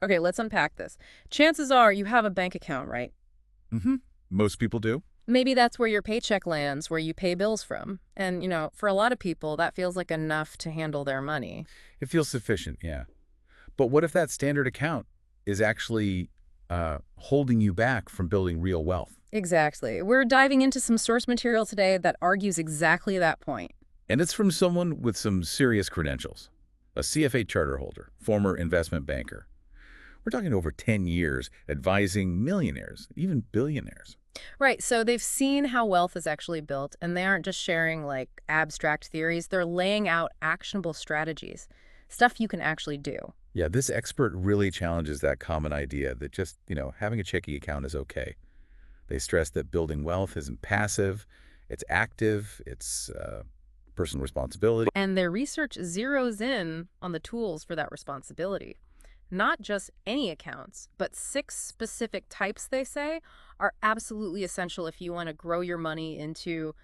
Okay, let's unpack this. Chances are you have a bank account, right? Mm-hmm. Most people do. Maybe that's where your paycheck lands, where you pay bills from. And, for a lot of people, that feels like enough to handle their money. It feels sufficient, yeah. But what if that standard account is actually holding you back from building real wealth? Exactly. We're diving into some source material today that argues exactly that point. And it's from someone with some serious credentials, a CFA charter holder, former investment banker. We're talking over 10 years advising millionaires, even billionaires. Right, so they've seen how wealth is actually built, and they aren't just sharing, like, abstract theories. They're laying out actionable strategies, stuff you can actually do. Yeah, this expert really challenges that common idea that just, having a checking account is okay. They stress that building wealth isn't passive, it's active, it's personal responsibility. And their research zeroes in on the tools for that responsibility. Not just any accounts, but 6 specific types, they say, are absolutely essential if you want to grow your money into,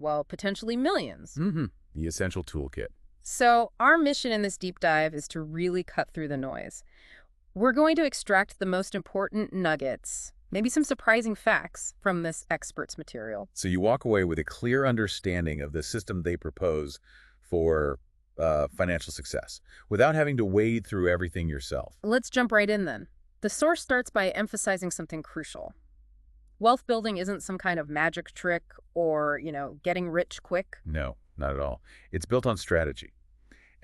well, potentially millions. The essential toolkit. So our mission in this deep dive is to really cut through the noise. We're going to extract the most important nuggets, maybe some surprising facts from this expert's material. So you walk away with a clear understanding of the system they propose for financial success without having to wade through everything yourself. Let's jump right in then. The source starts by emphasizing something crucial. Wealth building isn't some kind of magic trick or, getting rich quick. No, not at all. It's built on strategy.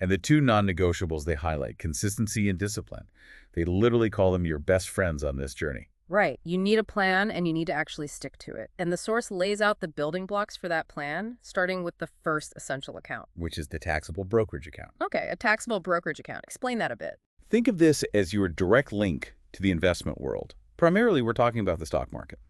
And the two non-negotiables they highlight, consistency and discipline. They literally call them your best friends on this journey. Right. You need a plan and you need to actually stick to it. And the source lays out the building blocks for that plan, starting with the first essential account. Which is the taxable brokerage account. Okay, a taxable brokerage account. Explain that a bit. Think of this as your direct link to the investment world. Primarily, we're talking about the stock market.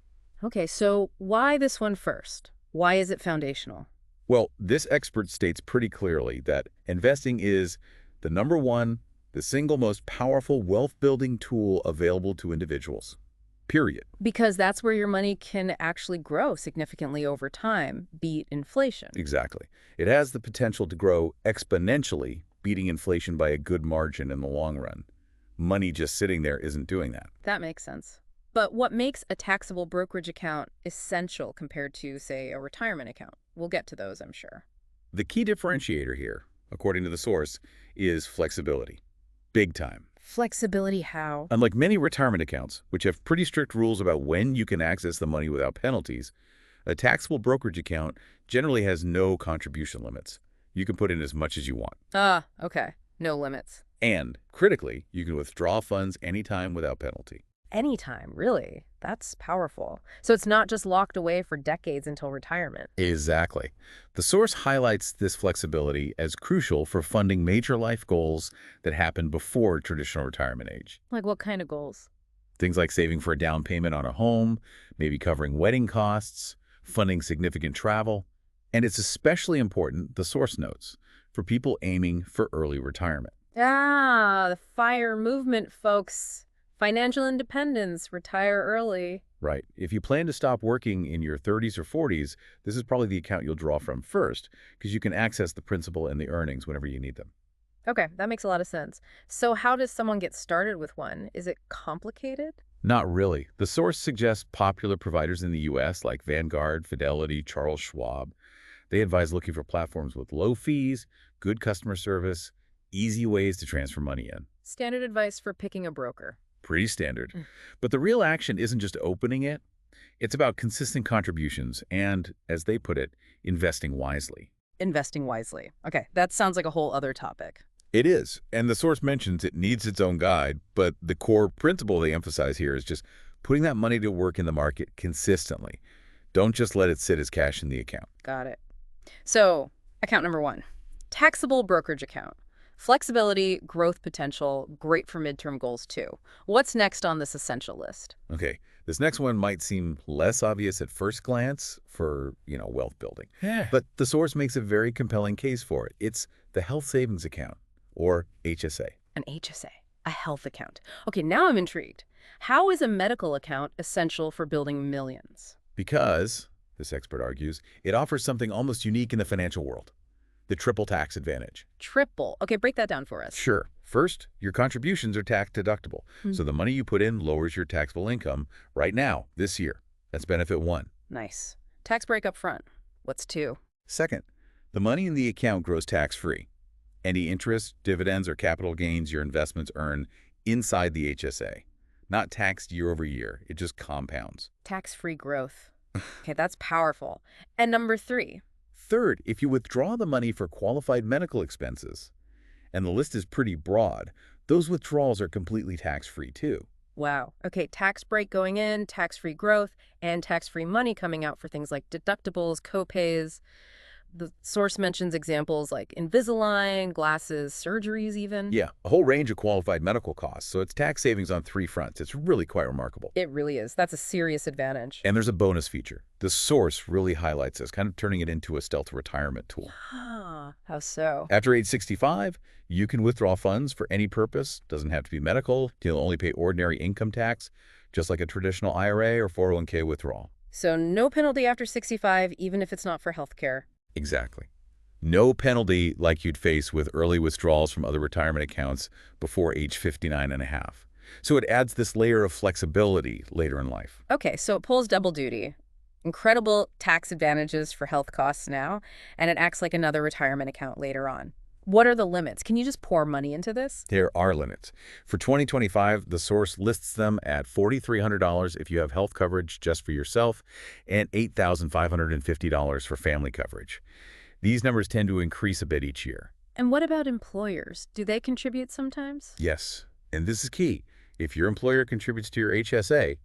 Okay, so why this one first? Why is it foundational? Well, this expert states pretty clearly that investing is the number one, the single most powerful wealth-building tool available to individuals. Period. Because that's where your money can actually grow significantly over time, beat inflation. Exactly. It has the potential to grow exponentially, beating inflation by a good margin in the long run. Money just sitting there isn't doing that. That makes sense. But what makes a taxable brokerage account essential compared to, say, a retirement account? We'll get to those, I'm sure. The key differentiator here, according to the source, is flexibility. Big time. Flexibility how? Unlike many retirement accounts, which have pretty strict rules about when you can access the money without penalties, a taxable brokerage account generally has no contribution limits. You can put in as much as you want. Ah, okay. No limits. And, critically, you can withdraw funds anytime without penalty. Anytime, really. That's powerful. So it's not just locked away for decades until retirement. Exactly. The source highlights this flexibility as crucial for funding major life goals that happen before traditional retirement age. Like what kind of goals? Things like saving for a down payment on a home, maybe covering wedding costs, funding significant travel. And it's especially important, the source notes, for people aiming for early retirement. Ah, the FIRE movement, folks. Financial independence, retire early. Right. If you plan to stop working in your 30s or 40s, this is probably the account you'll draw from first, because you can access the principal and the earnings whenever you need them. Okay, that makes a lot of sense. So how does someone get started with one? Is it complicated? Not really. The source suggests popular providers in the U.S. like Vanguard, Fidelity, Charles Schwab. They advise looking for platforms with low fees, good customer service, easy ways to transfer money in. Standard advice for picking a broker. Pretty standard. But the real action isn't just opening it. It's about consistent contributions and, as they put it, investing wisely. Investing wisely. Okay, that sounds like a whole other topic. It is, and the source mentions it needs its own guide, but the core principle they emphasize here is just putting that money to work in the market consistently. Don't just let it sit as cash in the account. Got it. So, account number 1, taxable brokerage account. Flexibility, growth potential, great for midterm goals too. What's next on this essential list? Okay, this next one might seem less obvious at first glance for, wealth building. Yeah. But the source makes a very compelling case for it. It's the health savings account, or HSA. An HSA, a health account. Okay, now I'm intrigued. How is a medical account essential for building millions? Because, this expert argues, it offers something almost unique in the financial world. The triple tax advantage. Triple. Okay, break that down for us. Sure. First, your contributions are tax deductible, Hmm. so the money you put in lowers your taxable income right now, this year. That's benefit one. Nice. Tax break up front. What's two? Second, the money in the account grows tax-free. Any interest, dividends, or capital gains your investments earn inside the HSA. Not taxed year over year. It just compounds. Tax-free growth. Okay, that's powerful. And number three. Third, if you withdraw the money for qualified medical expenses, and the list is pretty broad, those withdrawals are completely tax-free too. Wow. Okay, tax break going in, tax-free growth, and tax-free money coming out for things like deductibles, copays. The source mentions examples like Invisalign, glasses, surgeries even. Yeah, a whole range of qualified medical costs, so it's tax savings on three fronts. It's really quite remarkable. It really is. That's a serious advantage. And there's a bonus feature. The source really highlights this, kind of turning it into a stealth retirement tool. Ah, how so? After age 65, you can withdraw funds for any purpose. Doesn't have to be medical. You'll only pay ordinary income tax, just like a traditional IRA or 401k withdrawal. So no penalty after 65, even if it's not for healthcare. Exactly. No penalty like you'd face with early withdrawals from other retirement accounts before age 59 and a half. So it adds this layer of flexibility later in life. Okay, so it pulls double duty. Incredible tax advantages for health costs now, and it acts like another retirement account later on. What are the limits? Can you just pour money into this? There are limits. For 2025, the source lists them at $4,300 if you have health coverage just for yourself and $8,550 for family coverage. These numbers tend to increase a bit each year. And what about employers? Do they contribute sometimes? Yes, and this is key. If your employer contributes to your HSA,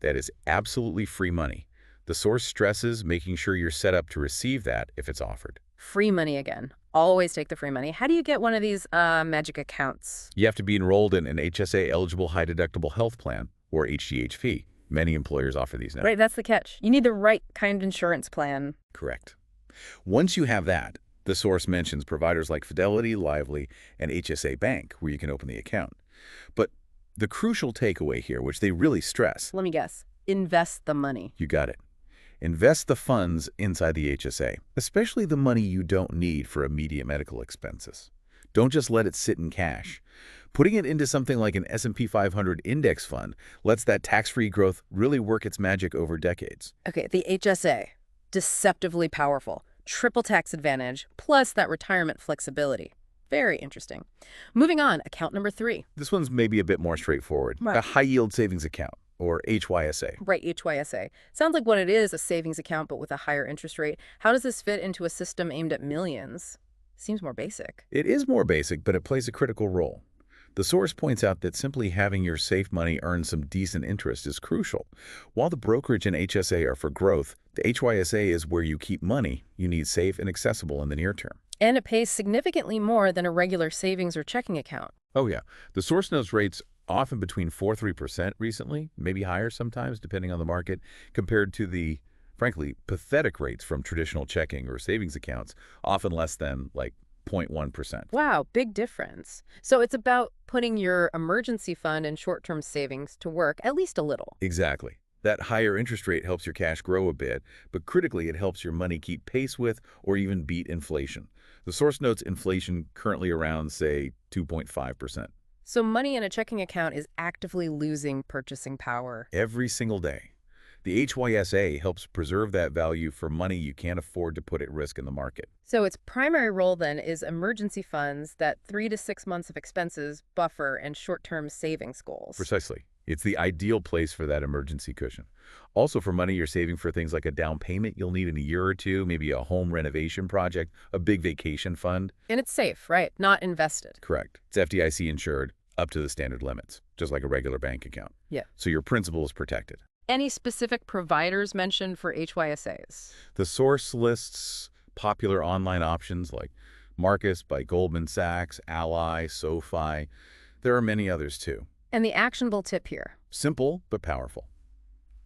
that is absolutely free money. The source stresses making sure you're set up to receive that if it's offered. Free money again. Always take the free money. How do you get one of these magic accounts? You have to be enrolled in an HSA-eligible high-deductible health plan, or HDHP. Many employers offer these now. Right, that's the catch. You need the right kind of insurance plan. Correct. Once you have that, the source mentions providers like Fidelity, Lively, and HSA Bank, where you can open the account. But the crucial takeaway here, which they really stress, Let me guess. Invest the money. you got it. Invest the funds inside the HSA, especially the money you don't need for immediate medical expenses. Don't just let it sit in cash. Putting it into something like an S&P 500 index fund lets that tax-free growth really work its magic over decades. Okay, the HSA. Deceptively powerful. Triple tax advantage, plus that retirement flexibility. Very interesting. Moving on, account number three. This one's maybe a bit more straightforward. Right. A high-yield savings account, or HYSA. Right, HYSA. Sounds like what it is, a savings account, but with a higher interest rate. How does this fit into a system aimed at millions? Seems more basic. It is more basic, but it plays a critical role. The source points out that simply having your safe money earn some decent interest is crucial. While the brokerage and HSA are for growth, the HYSA is where you keep money you need safe and accessible in the near term. And it pays significantly more than a regular savings or checking account. Oh yeah, the source notes rates often between 4–3% recently, maybe higher sometimes depending on the market, compared to the, frankly, pathetic rates from traditional checking or savings accounts, often less than like 0.1%. Wow, big difference. So it's about putting your emergency fund and short-term savings to work, at least a little. Exactly. That higher interest rate helps your cash grow a bit, but critically it helps your money keep pace with or even beat inflation. The source notes inflation currently around, say, 2.5%. So money in a checking account is actively losing purchasing power. Every single day. The HYSA helps preserve that value for money you can't afford to put at risk in the market. So its primary role then is emergency funds, that 3 to 6 months of expenses, buffer, and short-term savings goals. Precisely. It's the ideal place for that emergency cushion. Also for money you're saving for things like a down payment you'll need in a year or two, maybe a home renovation project, a big vacation fund. And it's safe, right? Not invested. Correct. It's FDIC insured up to the standard limits, just like a regular bank account. Yeah. So your principal is protected. Any specific providers mentioned for HYSAs? The source lists popular online options like Marcus by Goldman Sachs, Ally, SoFi. There are many others too. And the actionable tip here. Simple but powerful.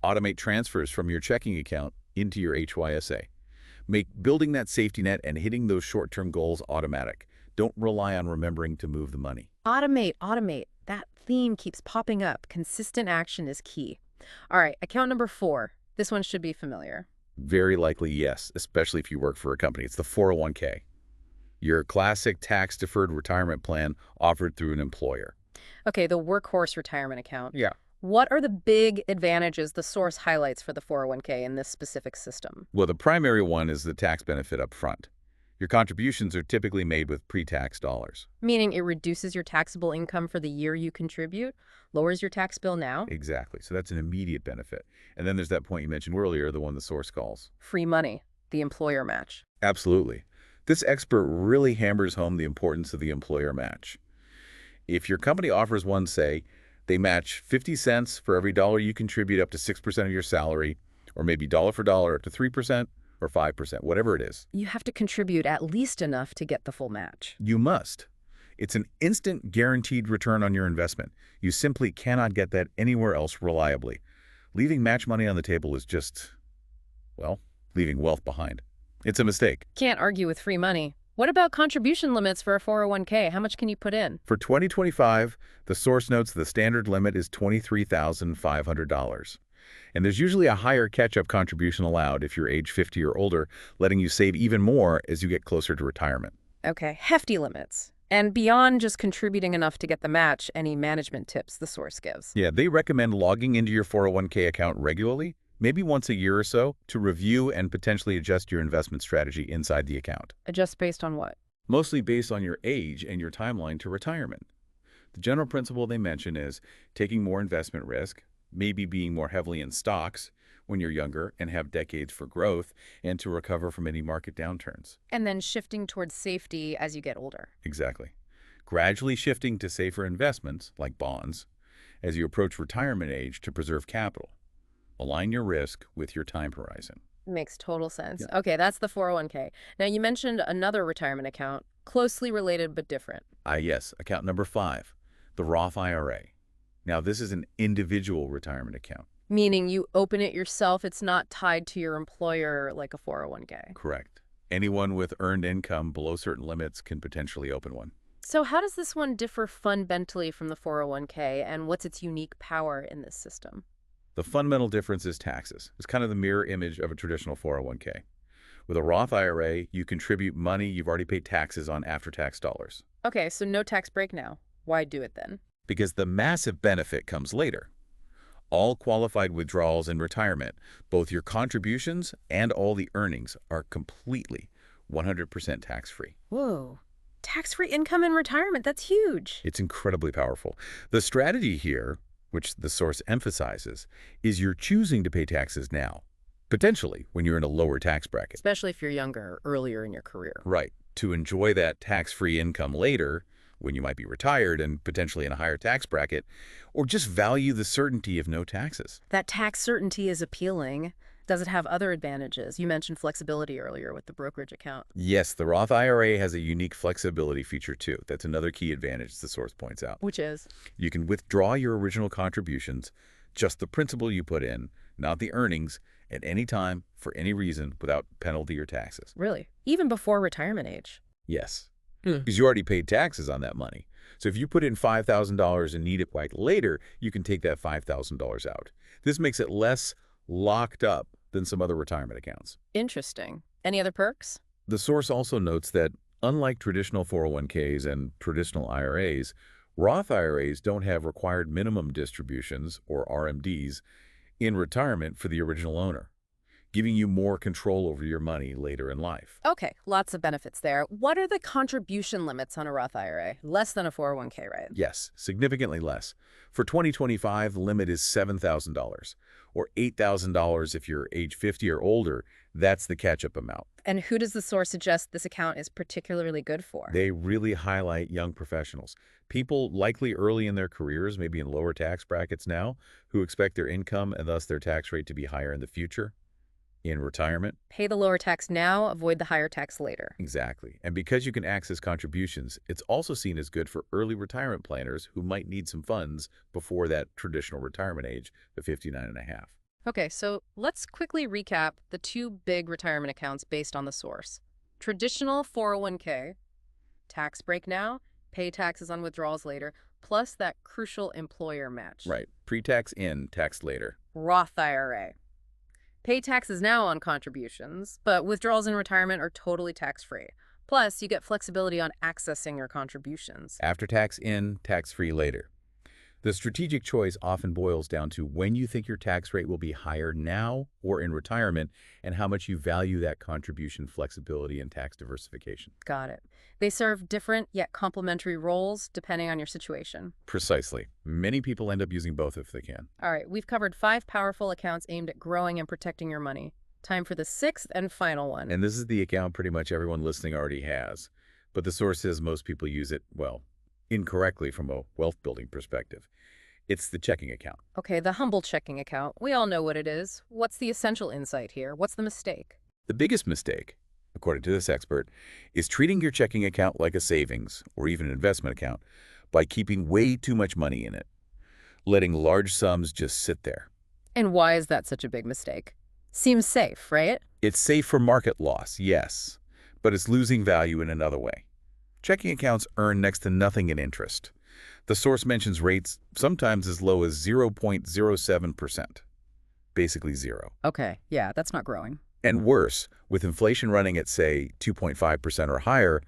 Automate transfers from your checking account into your HYSA. Make building that safety net and hitting those short-term goals automatic. Don't rely on remembering to move the money. Automate, automate. That theme keeps popping up. Consistent action is key. All right, account number 4. This one should be familiar. Very likely yes, especially if you work for a company. It's the 401k. Your classic tax-deferred retirement plan offered through an employer. Okay, the workhorse retirement account. Yeah. What are the big advantages the source highlights for the 401k in this specific system? Well, the primary one is the tax benefit up front. Your contributions are typically made with pre-tax dollars. Meaning it reduces your taxable income for the year you contribute, lowers your tax bill now? Exactly. So that's an immediate benefit. And then there's that point you mentioned earlier, the one the source calls. Free money, the employer match. Absolutely. This expert really hammers home the importance of the employer match. If your company offers one, say, they match 50 cents for every dollar you contribute up to 6% of your salary, or maybe dollar for dollar up to 3% or 5%, whatever it is. You have to contribute at least enough to get the full match. You must. It's an instant guaranteed return on your investment. You simply cannot get that anywhere else reliably. Leaving match money on the table is just, well, leaving wealth behind. It's a mistake. Can't argue with free money. What about contribution limits for a 401k? How much can you put in? For 2025, the source notes the standard limit is $23,500. And there's usually a higher catch-up contribution allowed if you're age 50 or older, letting you save even more as you get closer to retirement. Okay, hefty limits. And beyond just contributing enough to get the match, any management tips the source gives? Yeah, they recommend logging into your 401k account regularly, maybe once a year or so, to review and potentially adjust your investment strategy inside the account. Adjust based on what? Mostly based on your age and your timeline to retirement. The general principle they mention is taking more investment risk, maybe being more heavily in stocks when you're younger and have decades for growth and to recover from any market downturns. And then shifting towards safety as you get older. Exactly. Gradually shifting to safer investments, like bonds, as you approach retirement age to preserve capital. Align your risk with your time horizon. Makes total sense. Yeah. Okay, that's the 401k. Now, you mentioned another retirement account, closely related but different. Yes, account number 5, the Roth IRA. Now, this is an individual retirement account. Meaning you open it yourself, it's not tied to your employer like a 401k. Correct. Anyone with earned income below certain limits can potentially open one. So how does this one differ fundamentally from the 401k, and what's its unique power in this system? The fundamental difference is taxes. It's kind of the mirror image of a traditional 401k. With a Roth IRA, you contribute money you've already paid taxes on after-tax dollars. Okay, so no tax break now. Why do it then? Because the massive benefit comes later. All qualified withdrawals in retirement, both your contributions and all the earnings, are completely 100% tax-free. Whoa. Tax-free income in retirement, that's huge. It's incredibly powerful. The strategy here, which the source emphasizes, is you're choosing to pay taxes now, potentially when you're in a lower tax bracket. Especially if you're younger or earlier in your career. Right. To enjoy that tax-free income later, when you might be retired and potentially in a higher tax bracket, or just value the certainty of no taxes. That tax certainty is appealing. Does it have other advantages? You mentioned flexibility earlier with the brokerage account. Yes, the Roth IRA has a unique flexibility feature too. That's another key advantage the source points out. Which is? You can withdraw your original contributions, just the principal you put in, not the earnings, at any time for any reason without penalty or taxes. Really? Even before retirement age? Yes, because you already paid taxes on that money. So if you put in $5,000 and need it back later, you can take that $5,000 out. This makes it less locked up than some other retirement accounts. Interesting. Any other perks? The source also notes that unlike traditional 401ks and traditional IRAs, Roth IRAs don't have required minimum distributions, or RMDs, in retirement for the original owner, giving you more control over your money later in life. Okay, lots of benefits there. What are the contribution limits on a Roth IRA? Less than a 401k, right? Yes, significantly less. For 2025, the limit is $7,000, or $8,000 if you're age 50 or older. That's the catch-up amount. And who does the source suggest this account is particularly good for? They really highlight young professionals, people likely early in their careers, maybe in lower tax brackets now, who expect their income and thus their tax rate to be higher in the future. In retirement? Pay the lower tax now, avoid the higher tax later. Exactly. And because you can access contributions, it's also seen as good for early retirement planners who might need some funds before that traditional retirement age of 59 and a half. Okay, so let's quickly recap the two big retirement accounts based on the source. Traditional 401k, tax break now, pay taxes on withdrawals later, plus that crucial employer match. Right. Pre-tax in, tax later. Roth IRA. Pay taxes now on contributions, but withdrawals in retirement are totally tax-free. Plus, you get flexibility on accessing your contributions. After tax in, tax-free later. The strategic choice often boils down to when you think your tax rate will be higher now or in retirement and how much you value that contribution flexibility and tax diversification. Got it. They serve different yet complementary roles depending on your situation. Precisely. Many people end up using both if they can. All right, we've covered 5 powerful accounts aimed at growing and protecting your money. Time for the 6th and final one. And this is the account pretty much everyone listening already has. But the source says most people use it, well, incorrectly from a wealth building perspective. It's the checking account. Okay, the humble checking account. We all know what it is. What's the essential insight here? What's the mistake? The biggest mistake, according to this expert, is treating your checking account like a savings or even an investment account by keeping way too much money in it, letting large sums just sit there. And why is that such a big mistake? Seems safe, right? It's safe for market loss, yes, but it's losing value in another way. Checking accounts earn next to nothing in interest. The source mentions rates sometimes as low as 0.07%, basically zero. Okay, yeah, that's not growing. And worse, with inflation running at, say, 2.5% or higher,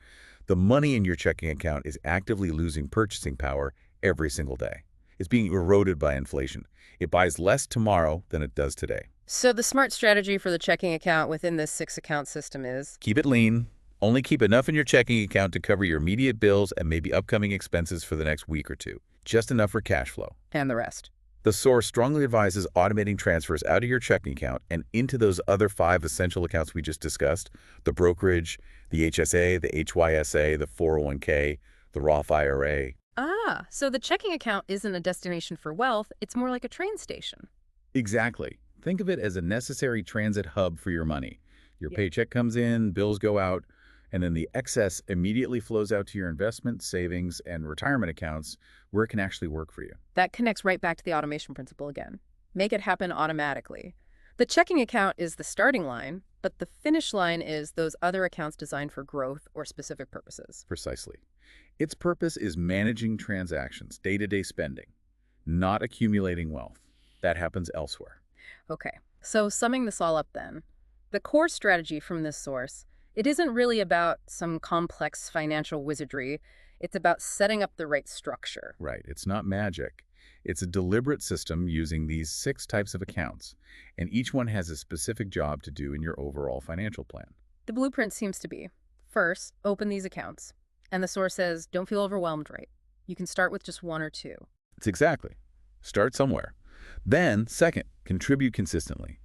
the money in your checking account is actively losing purchasing power every single day. It's being eroded by inflation. It buys less tomorrow than it does today. So the smart strategy for the checking account within this 6-account system is? Keep it lean. Only keep enough in your checking account to cover your immediate bills and maybe upcoming expenses for the next week or two. Just enough for cash flow. And the rest. The source strongly advises automating transfers out of your checking account and into those other 5 essential accounts we just discussed: the brokerage, the HSA, the HYSA, the 401k, the Roth IRA. Ah, so the checking account isn't a destination for wealth, it's more like a train station. Exactly. Think of it as a necessary transit hub for your money. Your Yeah. paycheck comes in, bills go out, and then the excess immediately flows out to your investment, savings, and retirement accounts where it can actually work for you. That connects right back to the automation principle again. Make it happen automatically. The checking account is the starting line, but the finish line is those other accounts designed for growth or specific purposes. Precisely. Its purpose is managing transactions, day-to-day spending, not accumulating wealth. That happens elsewhere. Okay, so summing this all up then, the core strategy from this source, it isn't really about some complex financial wizardry. It's about setting up the right structure. Right. It's not magic. It's a deliberate system using these 6 types of accounts, and each one has a specific job to do in your overall financial plan. The blueprint seems to be, first, open these accounts. And the source says, don't feel overwhelmed, right? You can start with just 1 or 2. It's exactly. Start somewhere. Then, second, contribute consistently.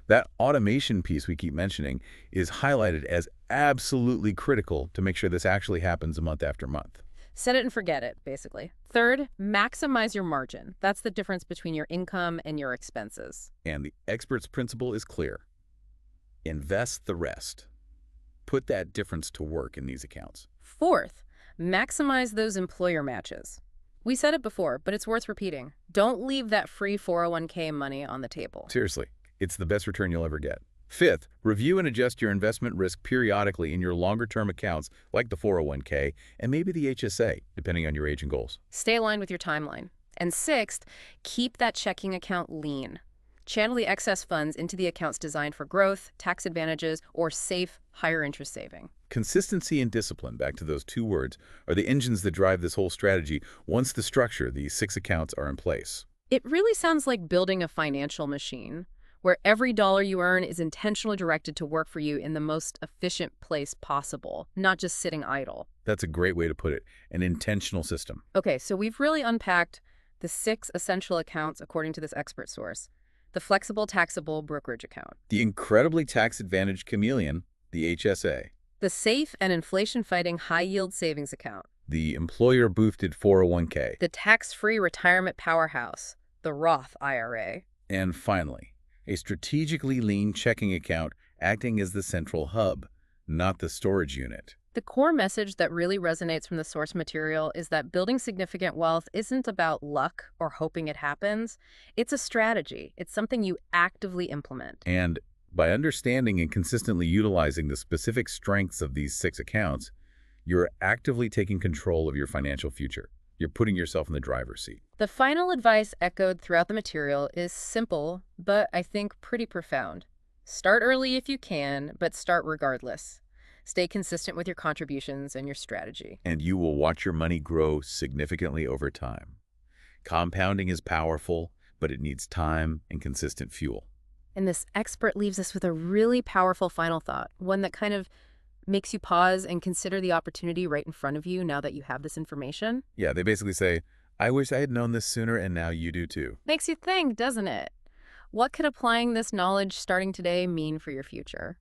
That automation piece we keep mentioning is highlighted as absolutely critical to make sure this actually happens month after month. Set it and forget it, basically. Third, maximize your margin. That's the difference between your income and your expenses. And the expert's principle is clear. Invest the rest. Put that difference to work in these accounts. Fourth, maximize those employer matches. We said it before, but it's worth repeating. Don't leave that free 401k money on the table. Seriously, it's the best return you'll ever get. Fifth, review and adjust your investment risk periodically in your longer-term accounts like the 401k and maybe the HSA, depending on your age and goals. Stay aligned with your timeline. And sixth, keep that checking account lean. Channel the excess funds into the accounts designed for growth, tax advantages, or safe, higher interest saving. Consistency and discipline, back to those 2 words, are the engines that drive this whole strategy once the structure, these 6 accounts, are in place. It really sounds like building a financial machine, where every dollar you earn is intentionally directed to work for you in the most efficient place possible, not just sitting idle. That's a great way to put it, an intentional system. Okay, so we've really unpacked the 6 essential accounts according to this expert source. The flexible taxable brokerage account, The incredibly tax-advantaged chameleon, the HSA. the safe and inflation-fighting high-yield savings account, The employer-boosted 401k. the tax-free retirement powerhouse, the Roth IRA. And finally, a strategically lean checking account acting as the central hub, not the storage unit. The core message that really resonates from the source material is that building significant wealth isn't about luck or hoping it happens. It's a strategy. It's something you actively implement. And by understanding and consistently utilizing the specific strengths of these 6 accounts, you're actively taking control of your financial future. You're putting yourself in the driver's seat. The final advice echoed throughout the material is simple, but I think pretty profound. Start early if you can, but start regardless. Stay consistent with your contributions and your strategy. And you will watch your money grow significantly over time. Compounding is powerful, but it needs time and consistent fuel. And this expert leaves us with a really powerful final thought, one that kind of makes you pause and consider the opportunity right in front of you now that you have this information. Yeah, they basically say, I wish I had known this sooner, and now you do too. Makes you think, doesn't it? What could applying this knowledge starting today mean for your future?